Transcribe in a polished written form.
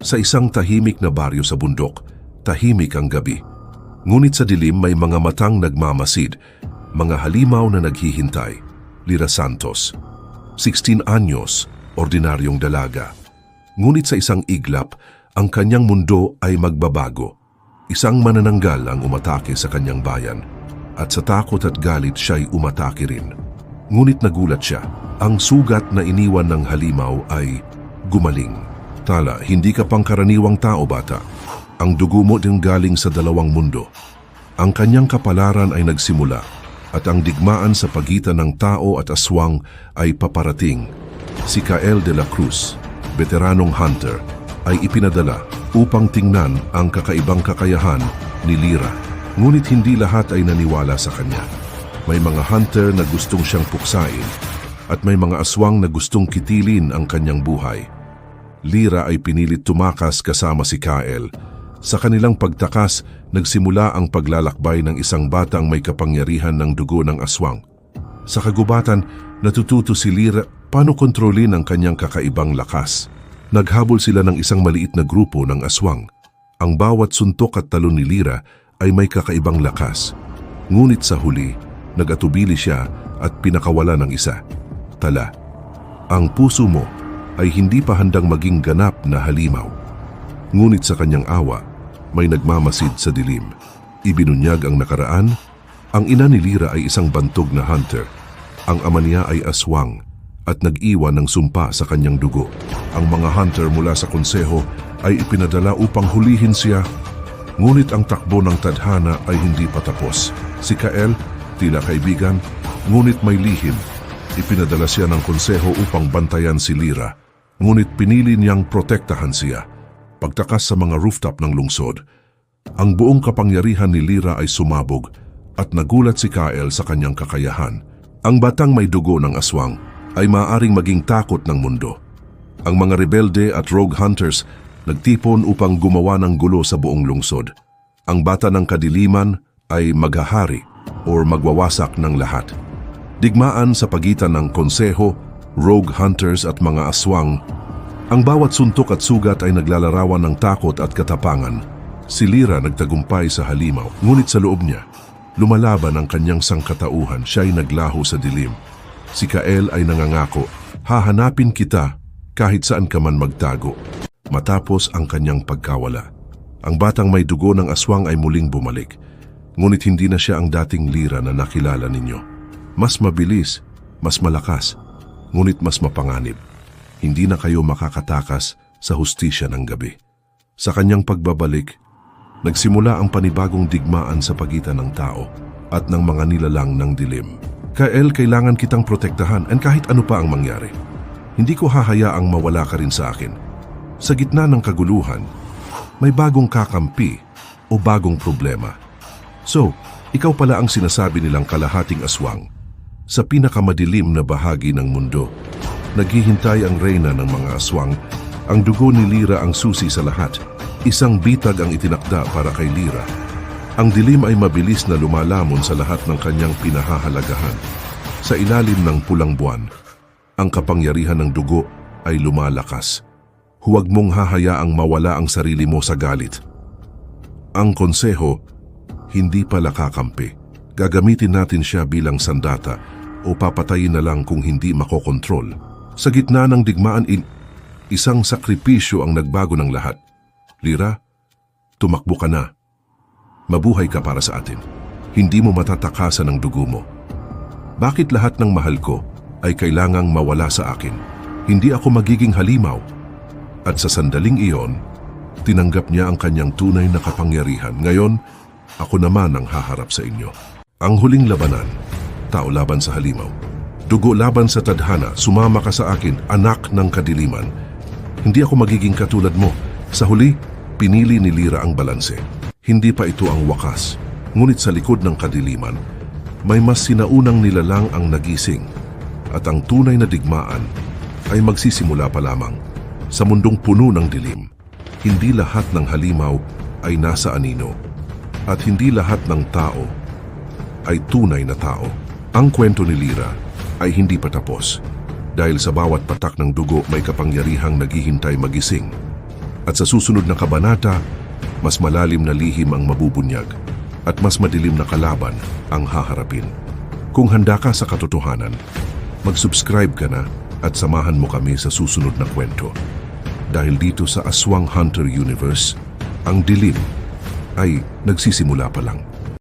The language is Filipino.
Sa isang tahimik na baryo sa bundok, tahimik ang gabi. Ngunit sa dilim may mga matang nagmamasid, mga halimaw na naghihintay. Lira Santos, 16 anyos, ordinaryong dalaga. Ngunit sa isang iglap, ang kanyang mundo ay magbabago. Isang manananggal ang umatake sa kanyang bayan, at sa takot at galit siya'y umatake rin. Ngunit nagulat siya, ang sugat na iniwan ng halimaw ay gumaling. Tala, hindi ka pangkaraniwang tao, bata. Ang dugo mo din galing sa dalawang mundo. Ang kanyang kapalaran ay nagsimula at ang digmaan sa pagitan ng tao at aswang ay paparating. Si Kael de la Cruz, veteranong hunter, ay ipinadala upang tingnan ang kakaibang kakayahan ni Lira. Ngunit hindi lahat ay naniwala sa kanya. May mga hunter na gustong siyang puksain at may mga aswang na gustong kitilin ang kanyang buhay. Lira ay pinilit tumakas kasama si Kael. Sa kanilang pagtakas, nagsimula ang paglalakbay ng isang batang may kapangyarihan ng dugo ng aswang. Sa kagubatan, natututo si Lira paano kontrolin ang kanyang kakaibang lakas. Naghabol sila ng isang maliit na grupo ng aswang. Ang bawat suntok at talon ni Lira ay may kakaibang lakas. Ngunit sa huli, nagatubili siya at pinakawala ng isa. Tala, ang puso mo ay hindi pa handang maging ganap na halimaw. Ngunit sa kanyang awa, may nagmamasid sa dilim. Ibinunyag ang nakaraan. Ang ina ni Lira ay isang bantog na hunter. Ang ama niya ay aswang at nag-iwan ng sumpa sa kanyang dugo. Ang mga hunter mula sa konseho ay ipinadala upang hulihin siya. Ngunit ang takbo ng tadhana ay hindi pa tapos. Si Kael, tila kaibigan, ngunit may lihim. Ipinadala siya ng konseho upang bantayan si Lira. Ngunit pinili niyang protektahan siya. Pagtakas sa mga rooftop ng lungsod, ang buong kapangyarihan ni Lira ay sumabog at nagulat si Kael sa kanyang kakayahan. Ang batang may dugo ng aswang ay maaaring maging takot ng mundo. Ang mga rebelde at rogue hunters nagtipon upang gumawa ng gulo sa buong lungsod. Ang bata ng kadiliman ay maghahari o magwawasak ng lahat. Digmaan sa pagitan ng konseho, rogue hunters at mga aswang. Ang bawat suntok at sugat ay naglalarawan ng takot at katapangan. Si Lira nagtagumpay sa halimaw, ngunit sa loob niya, lumalaban ang kanyang sangkatauhan. Siya ay naglaho sa dilim. Si Kael ay nangangako, hahanapin kita kahit saan ka man magtago. Matapos ang kanyang pagkawala, ang batang may dugo ng aswang ay muling bumalik. Ngunit hindi na siya ang dating Lira na nakilala ninyo. Mas mabilis, mas malakas, ngunit mas mapanganib. Hindi na kayo makakatakas sa hustisya ng gabi. Sa kanyang pagbabalik, nagsimula ang panibagong digmaan sa pagitan ng tao at ng mga nilalang ng dilim. Kael, kailangan kitang protektahan and kahit ano pa ang mangyari. Hindi ko hahayaang mawala ka rin sa akin. Sa gitna ng kaguluhan, may bagong kakampi o bagong problema. So, ikaw pala ang sinasabi nilang kalahating aswang. Sa pinakamadilim na bahagi ng mundo, naghihintay ang reyna ng mga aswang. Ang dugo ni Lira ang susi sa lahat. Isang bitag ang itinakda para kay Lira. Ang dilim ay mabilis na lumalamon sa lahat ng kanyang pinahahalagahan. Sa ilalim ng pulang buwan, ang kapangyarihan ng dugo ay lumalakas. Huwag mong hahayaang mawala ang sarili mo sa galit. Ang konseho, hindi pala kakampi. Gagamitin natin siya bilang sandata o papatayin na lang kung hindi makokontrol. Sa gitna ng digmaan, isang sakripisyo ang nagbago ng lahat. Lira, tumakbo ka na. Mabuhay ka para sa atin. Hindi mo matatakasan ang dugo mo. Bakit lahat ng mahal ko ay kailangang mawala sa akin? Hindi ako magiging halimaw. At sa sandaling iyon, tinanggap niya ang kanyang tunay na kapangyarihan. Ngayon, ako naman ang haharap sa inyo. Ang huling labanan, tao laban sa halimaw. Dugo laban sa tadhana, sumama ka sa akin, anak ng kadiliman. Hindi ako magiging katulad mo. Sa huli, pinili ni Lira ang balanse. Hindi pa ito ang wakas. Ngunit sa likod ng kadiliman, may mas sinaunang nilalang ang nagising. At ang tunay na digmaan ay magsisimula pa lamang. Sa mundong puno ng dilim, hindi lahat ng halimaw ay nasa anino. At hindi lahat ng tao ay tunay na tao. Ang kwento ni Lira ay hindi pa tapos. Dahil sa bawat patak ng dugo may kapangyarihang naghihintay magising. At sa susunod na kabanata, mas malalim na lihim ang mabubunyag at mas madilim na kalaban ang haharapin. Kung handa ka sa katotohanan, mag-subscribe ka na at samahan mo kami sa susunod na kwento. Dahil dito sa Aswang Hunter Universe, ang dilim ay nagsisimula pa lang.